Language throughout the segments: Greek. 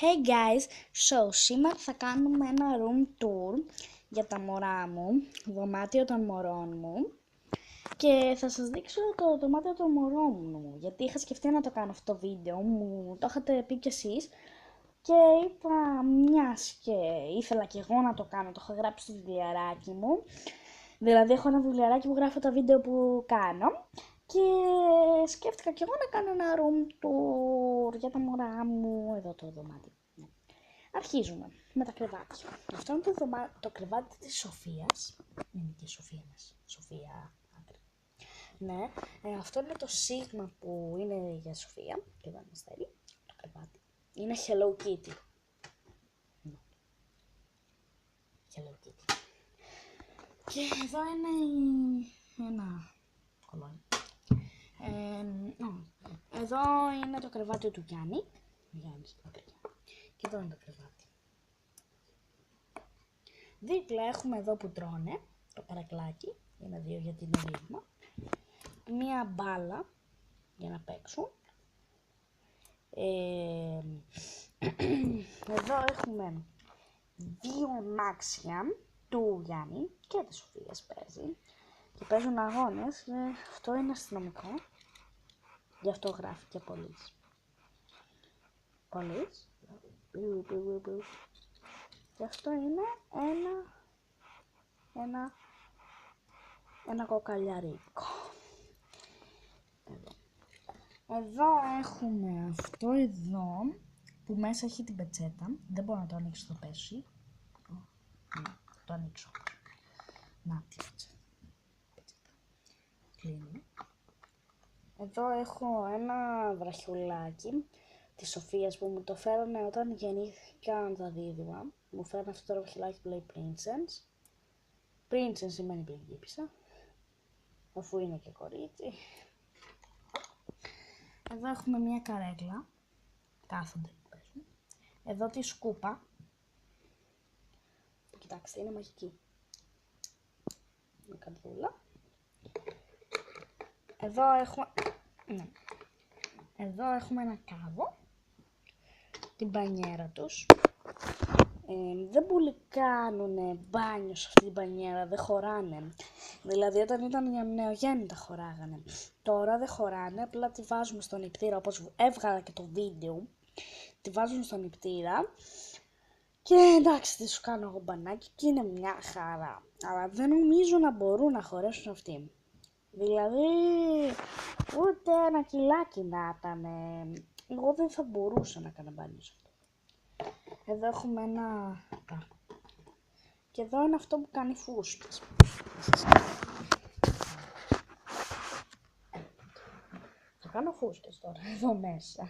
Hey guys, σήμερα θα κάνουμε ένα room tour για τα μωρά μου, δωμάτιο των μωρών μου και θα σας δείξω το δωμάτιο των μωρών μου, γιατί είχα σκεφτεί να το κάνω αυτό το βίντεο, μου το είχατε πει κι εσείς και είπα μιας και ήθελα κι εγώ να το κάνω, το έχω γράψει στο βιβλιαράκι μου, δηλαδή έχω ένα βιβλιαράκι που γράφω τα βίντεο που κάνω και σκέφτηκα κι εγώ να κάνω ένα room tour για τα μωρά μου, εδώ το δωμάτιο. Αρχίζουμε με τα κρεβάτια. Αυτό είναι το κρεβάτι της Σοφίας. Είναι και η Σοφία μας. Σοφία άντρα. Ναι, αυτό είναι το σίγμα που είναι για Σοφία. Και εδώ είναι στέλι, το κρεβάτι. Είναι Hello Kitty. Ναι. Hello Kitty. Και εδώ είναι ένα κολόνι. Εδώ είναι το κρεβάτι του Γιάννη. Και εδώ είναι το κρεβάτι. Δίπλα έχουμε εδώ που τρώνε, το καρακλάκι, είναι δύο γιατί είναι δείγμα. Μία μπάλα για να παίξουν. Εδώ έχουμε δύο αμάξια του Γιάννη και της Σοφίας παίζει. Και παίζουν αγώνες, αυτό είναι αστυνομικό. Γι' αυτό γράφει και πολύς. Πολύς. Και αυτό είναι ένα κοκαλιαρίκο. Εδώ έχουμε αυτό εδώ που μέσα έχει την πετσέτα. Δεν μπορώ να το ανοίξω, θα πέσει. Το ανοίξω. Να τη πετσέτα. Κλείνει. Εδώ έχω ένα βραχιουλάκι της Σοφίας που μου το φέρανε όταν γεννήθηκαν τα δίδυμα. Μου φέρανε αυτό το βραχιουλάκι που λέει Princess. Princess σημαίνει πριγκίπισσα, αφού είναι και κορίτσι. Εδώ έχουμε μια καρέκλα, κάθονται και παίζουν. Εδώ τη σκούπα, που κοιτάξτε είναι μαγική. Με καρδούλα. Εδώ έχουμε ένα κάδο, την μπανιέρα τους. Δεν πολύ κάνουνε μπάνιο σε αυτή την μπανιέρα, δεν χωράνε. Δηλαδή όταν ήταν για νεογέννητα χωράγανε. Τώρα δεν χωράνε, απλά τη βάζουμε στον νηπτήρα, όπως έβγαλα και το βίντεο. Τη βάζουμε στον νηπτήρα και εντάξει τη σου κάνω εγώ μπανάκι και είναι μια χαρά. Αλλά δεν νομίζω να μπορούν να χωρέσουν αυτοί. Δηλαδή ούτε ένα κιλάκι να ήταν. Εγώ δεν θα μπορούσα να κάνω μπάνιο σε αυτό. Εδώ έχουμε ένα... Και εδώ είναι αυτό που κάνει φούσκες. Θα κάνω φούσκες τώρα, εδώ μέσα.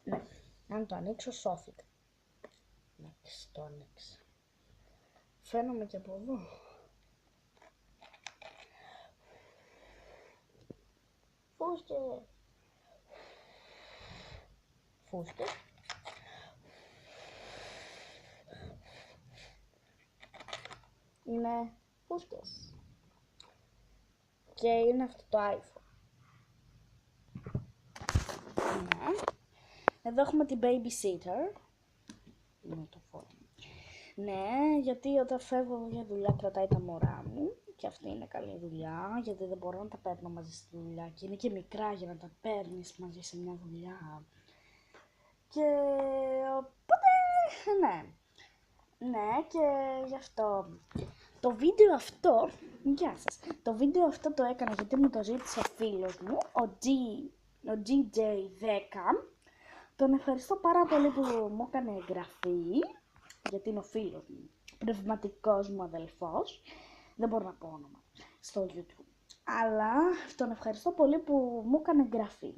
Ναι, αν το ανοίξω σώθηκα. Εντάξει, το ανοίξα. Φαίνομαι και από εδώ. Φούσκες. Φούσκες. Είναι φούσκες. Και είναι αυτό το iPhone. Ναι. Εδώ έχουμε την babysitter. Είναι το φόνο. Ναι, γιατί όταν φεύγω για δουλειά κρατάει τα μωρά μου. Και αυτή είναι καλή δουλειά, γιατί δεν μπορώ να τα παίρνω μαζί στη δουλειά. Και είναι και μικρά για να τα παίρνεις μαζί σε μια δουλειά. Και οπότε, ναι. Ναι, και γι' αυτό. Το βίντεο αυτό, γεια σας, το βίντεο αυτό το έκανα γιατί μου το ζήτησε ο φίλος μου, ο DJ10. Τον ευχαριστώ πάρα πολύ που μου έκανε εγγραφή, γιατί είναι ο φίλος μου, πνευματικός μου αδελφός, δεν μπορώ να πω όνομα, στο YouTube. Αλλά τον ευχαριστώ πολύ που μου έκανε εγγραφή.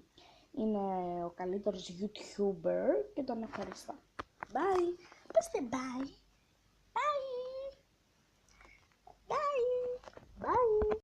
Είναι ο καλύτερος YouTuber και τον ευχαριστώ. Bye! Πέστε bye! Bye! Bye! Bye!